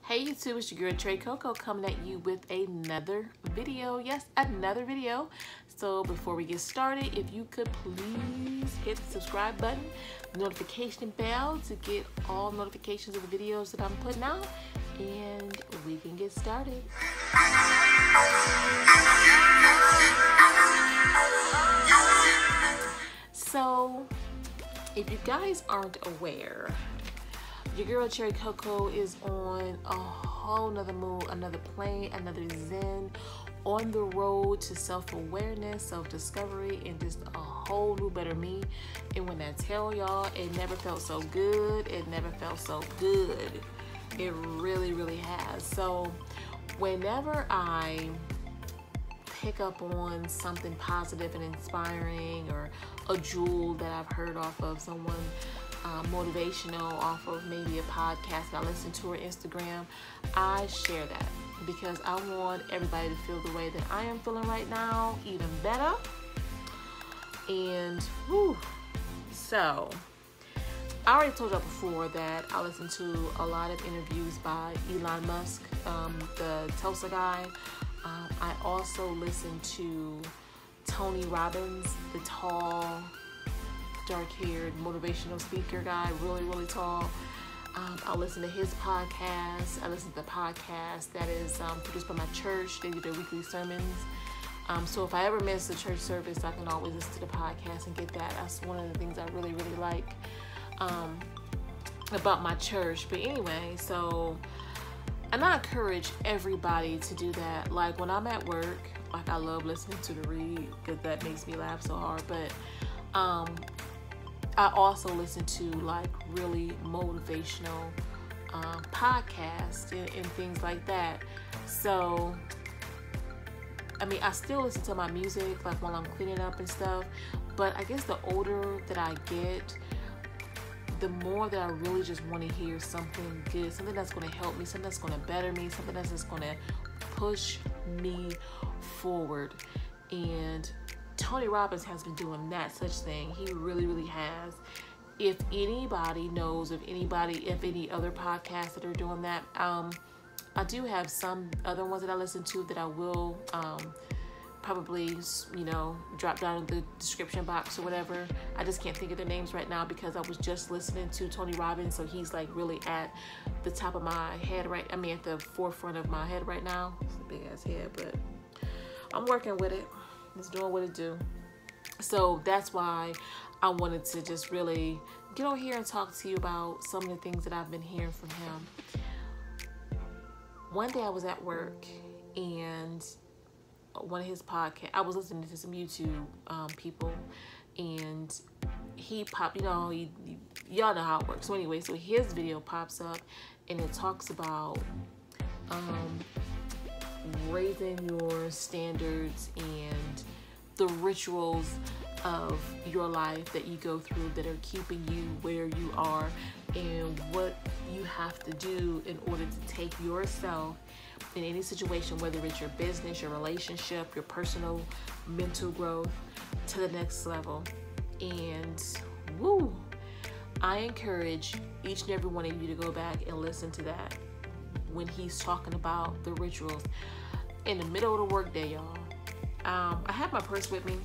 Hey YouTube, it's your girl Trey Coco coming at you with another video. Yes, another video. So before we get started, if you could please hit the subscribe button, notification bell to get all notifications of the videos that I'm putting out, and we can get started. So if you guys aren't aware, your girl Cherry Coco is on a whole nother mood, another plane, another zen, on the road to self-awareness, self-discovery, and just a whole new better me. And when I tell y'all, it never felt so good. It never felt so good. It really, really has. So whenever I pick up on something positive and inspiring, or a jewel that I've heard off of someone motivational, off of maybe a podcast I listen to, or Instagram, I share that because I want everybody to feel the way that I am feeling right now, even better. And so I already told y'all before that I listen to a lot of interviews by Elon Musk, the Tulsa guy. I also listen to Tony Robbins, the tall, dark-haired motivational speaker guy, really, really tall. I listen to his podcast. I listen to the podcast that is produced by my church. They do their weekly sermons. So if I ever miss a church service, I can always listen to the podcast and get that. That's one of the things I really, really like about my church. But anyway, and I encourage everybody to do that. Like when I'm at work, like I love listening to the read because that makes me laugh so hard. But I also listen to like really motivational podcasts and things like that. So, I mean, I still listen to my music like while I'm cleaning up and stuff. But I guess the older that I get, the more that I really just want to hear something good, something that's going to help me, something that's going to better me, something that's just going to push me forward. And Tony Robbins has been doing that such thing. He really, really has. If anybody knows of any other podcasts that are doing that, I do have some other ones that I listen to that I will probably, drop down in the description box or whatever. I just can't think of their names right now because I was just listening to Tony Robbins, so he's like really at the top of my head at the forefront of my head right now. It's a big ass head, but I'm working with it. It's doing what it do. So that's why I wanted to just really get on here and talk to you about some of the things that I've been hearing from him. One day I was at work and one of his podcasts, I was listening to some YouTube people, and he popped, y'all know how it works. So anyway, so his video pops up and it talks about raising your standards and the rituals of your life that you go through that are keeping you where you are, and what you have to do in order to take yourself in any situation, whether it's your business, your relationship, your personal mental growth, to the next level. And I encourage each and every one of you to go back and listen to that when he's talking about the rituals in the middle of the workday, y'all. I had my purse with me,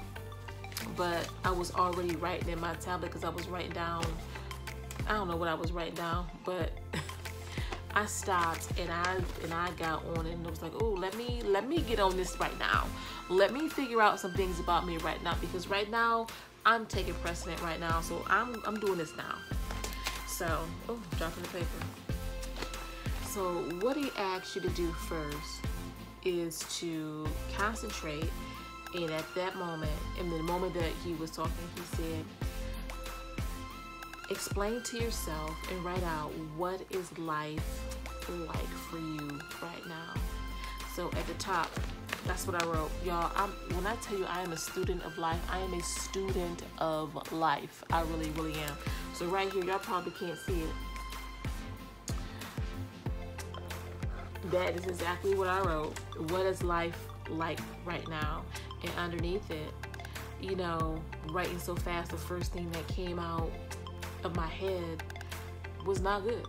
but I was already writing in my tablet because I was writing down, I don't know what I was writing down, but I stopped and I got on and I was like, oh, let me get on this right now. Let me figure out some things about me right now, because right now I'm taking precedent right now. So I'm doing this now. So, dropping the paper. So what he asked you to do first is to concentrate. And at that moment, in the moment that he was talking, he said, explain to yourself and write out, what is life like for you right now? So at the top, that's what I wrote. Y'all, when I tell you I am a student of life, I am a student of life. I really, really am. So right here, y'all probably can't see it. That is exactly what I wrote. What is life like right now? And underneath it, writing so fast, the first thing that came out of my head was not good.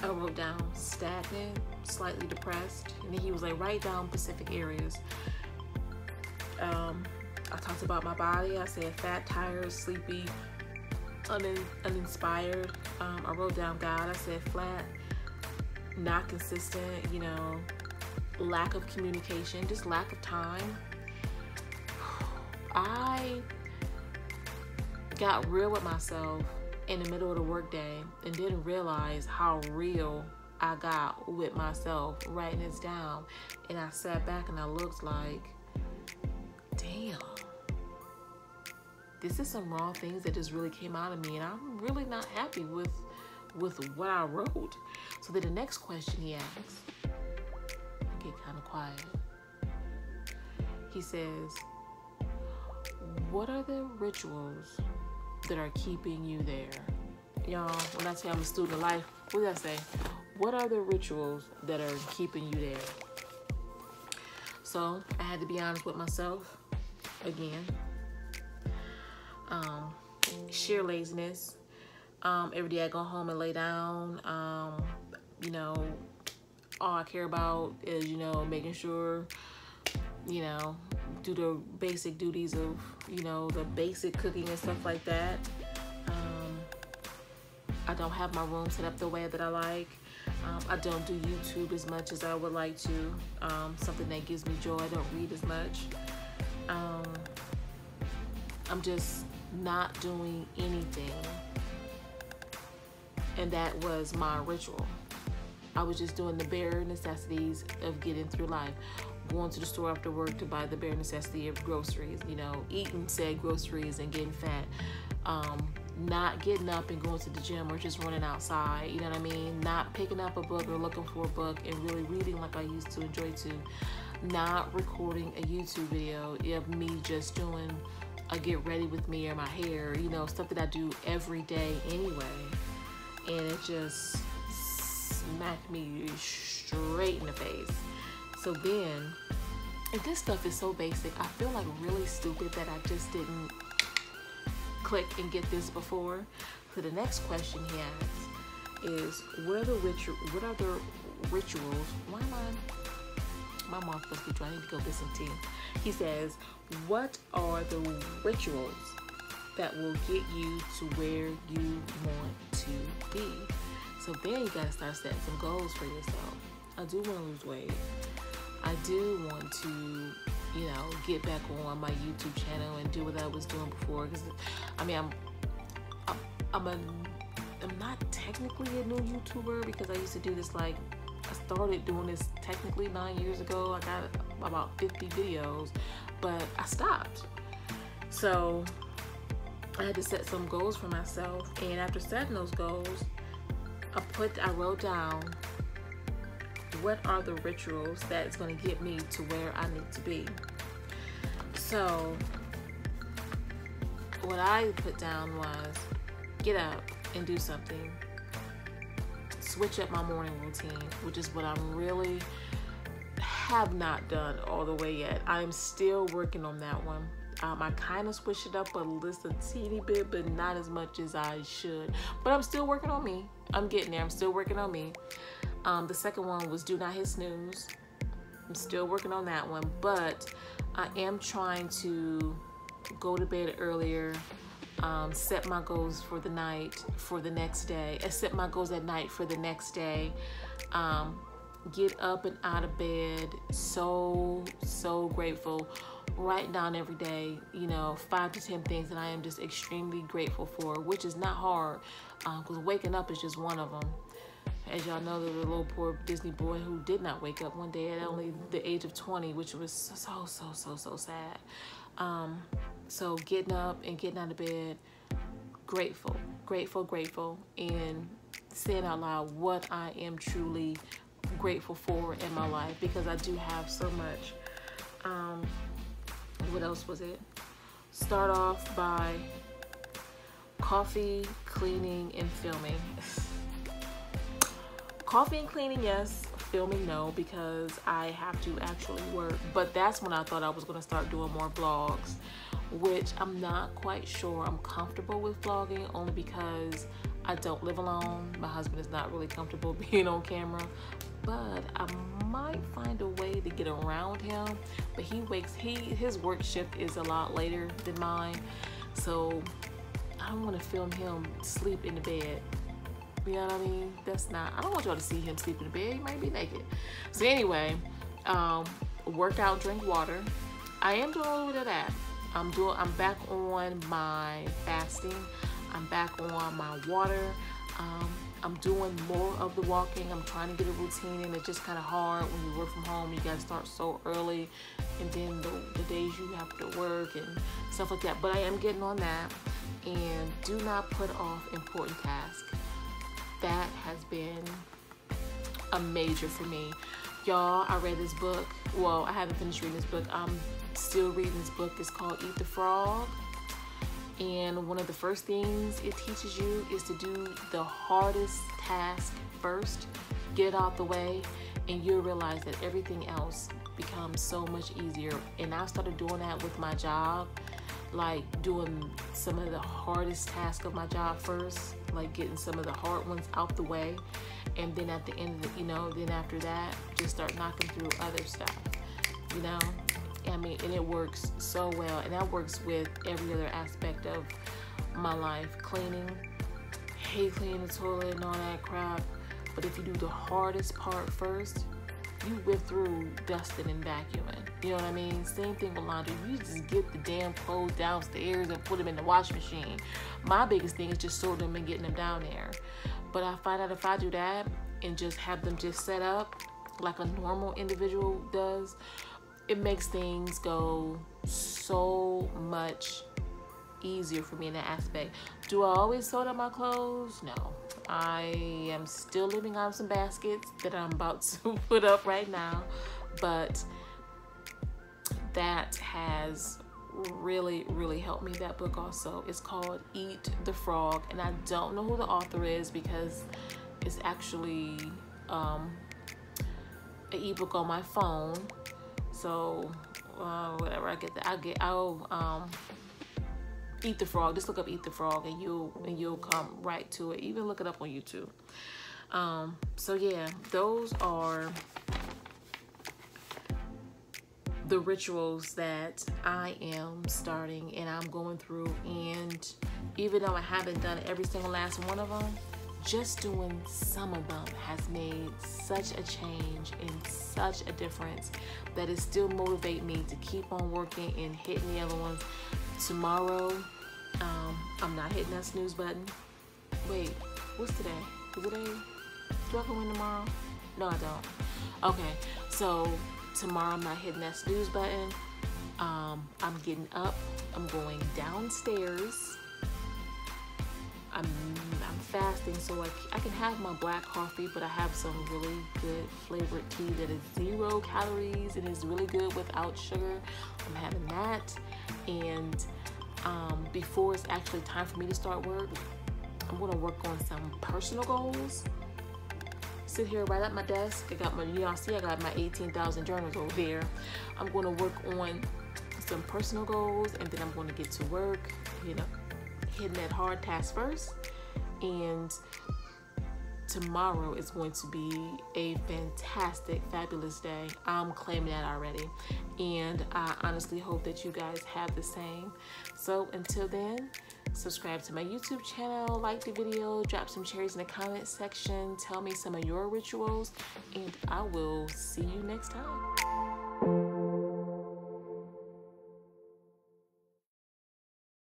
I wrote down stagnant, slightly depressed, and then he was like, write down specific areas. I talked about my body. I said fat, tired, sleepy, uninspired. I wrote down God. I said flat, not consistent, you know, lack of communication, just lack of time. I got real with myself in the middle of the workday and didn't realize how real I got with myself writing this down. And I sat back and I looked like, damn, this is some raw things that just really came out of me, and I'm really not happy with what I wrote. So then the next question he asks, I get kind of quiet. He says, what are the rituals that are keeping you there? Y'all, when I say I'm a student of life, what did I say? What are the rituals that are keeping you there? So I had to be honest with myself again. Sheer laziness. Every day I go home and lay down. You know, all I care about is, you know, making sure, you know, do the basic duties of, you know, the basic cooking and stuff like that. I don't have my room set up the way that I like. I don't do YouTube as much as I would like to. Something that gives me joy. I don't read as much. I'm just not doing anything. And that was my ritual. I was just doing the bare necessities of getting through life. Going to the store after work to buy the bare necessity of groceries, you know, eating said groceries and getting fat. Not getting up and going to the gym or just running outside, you know what I mean? Not picking up a book or looking for a book and really reading like I used to enjoy to. Not recording a YouTube video of me just doing a get ready with me or my hair, you know, stuff that I do every day anyway. And it just smacked me straight in the face. So then, and this stuff is so basic, I feel like really stupid that I just didn't click and get this before. So the next question he asks is, what are the rituals? Why am my mouth supposed to be dry? I need to go get some tea. He says, what are the rituals that will get you to where you want to be? So then you gotta start setting some goals for yourself. I do want to lose weight. I do want to, you know, get back on my YouTube channel and do what I was doing before. Because I mean, I'm not technically a new YouTuber, because I used to do this, like, I started doing this technically 9 years ago. I got about 50 videos, but I stopped. So I had to set some goals for myself, and after setting those goals, I wrote down what are the rituals that's going to get me to where I need to be. So what I put down was get up and do something. Switch up my morning routine, which is what I really have not done all the way yet. I'm still working on that one. I kind of switched it up a teeny bit, but not as much as I should. But I'm still working on me. I'm getting there. I'm still working on me. The second one was do not hit snooze. I'm still working on that one, but I am trying to go to bed earlier, set my goals for the night, for the next day, set my goals at night for the next day, get up and out of bed. So grateful. Write down every day, you know, 5 to 10 things that I am just extremely grateful for, which is not hard, because waking up is just one of them. As y'all know, there was a little poor Disney boy who did not wake up one day at only the age of 20, which was so sad. So getting up and getting out of bed, grateful, and saying out loud what I am truly grateful for in my life, because I do have so much. What else was it? Start off by coffee, cleaning, and filming. Coffee and cleaning, yes. Filming, no, because I have to actually work. But that's when I thought I was going to start doing more vlogs, which I'm not quite sure I'm comfortable with vlogging, only because I don't live alone. My husband is not really comfortable being on camera, but I might find a way to get around him. But his work shift is a lot later than mine, so I don't want to film him sleep in the bed. You know what I mean? I don't want y'all to see him sleep in the bed. He might be naked. So anyway, work out, drink water. I am doing a little bit of that. I'm back on my fasting. I'm back on my water. I'm doing more of the walking. I'm trying to get a routine, and it's just kind of hard when you work from home. You got to start so early, and then the days you have to work and stuff like that. But I am getting on that, and do not put off important tasks. That has been a major for me. Y'all, I read this book. Well, I haven't finished reading this book. I'm still reading this book. It's called Eat the Frog. And one of the first things it teaches you is to do the hardest task first. Get it out the way, and you'll realize that everything else becomes so much easier. And I started doing that with my job, like doing some of the hardest tasks of my job first, like getting some of the hard ones out the way. And then at the end of then after that, just start knocking through other stuff, I mean, and it works so well. And that works with every other aspect of my life. Cleaning, hate cleaning the toilet and all that crap. But if you do the hardest part first, you whip through dusting and vacuuming. You know what I mean? Same thing with laundry. You just get the damn clothes downstairs and put them in the washing machine. My biggest thing is just sorting them and getting them down there. But I find out if I do that and just have them just set up like a normal individual does, it makes things go so much easier for me in that aspect. Do I always sort out my clothes? No. I am still living on some baskets that I'm about to put up right now, but that has really, really helped me. That book also is called Eat the Frog, and I don't know who the author is because it's actually an ebook on my phone. So whatever, I'll Eat the Frog. Just look up Eat the Frog, and you'll come right to it. Even look it up on YouTube. So yeah, those are the rituals that I am starting and I'm going through. And even though I haven't done every single last one of them, just doing some of them has made such a change and such a difference that it still motivates me to keep on working and hitting the other ones. Tomorrow, I'm not hitting that snooze button. Wait, what's today? Is it do I can win tomorrow? No, I don't. Okay, so tomorrow I'm not hitting that snooze button. I'm getting up. I'm going downstairs. I'm fasting, so I can have my black coffee, but I have some really good flavored tea that is 0 calories and is really good without sugar. I'm having that, and before it's actually time for me to start work, I'm gonna work on some personal goals. Sit here right at my desk. I got my, y'all see, I got my 18,000 journals over there. I'm gonna work on some personal goals, and then I'm gonna get to work, hitting that hard task first. And tomorrow is going to be a fantastic, fabulous day. I'm claiming that already. And I honestly hope that you guys have the same. So until then, subscribe to my YouTube channel, like the video, drop some cherries in the comment section, tell me some of your rituals, and I will see you next time.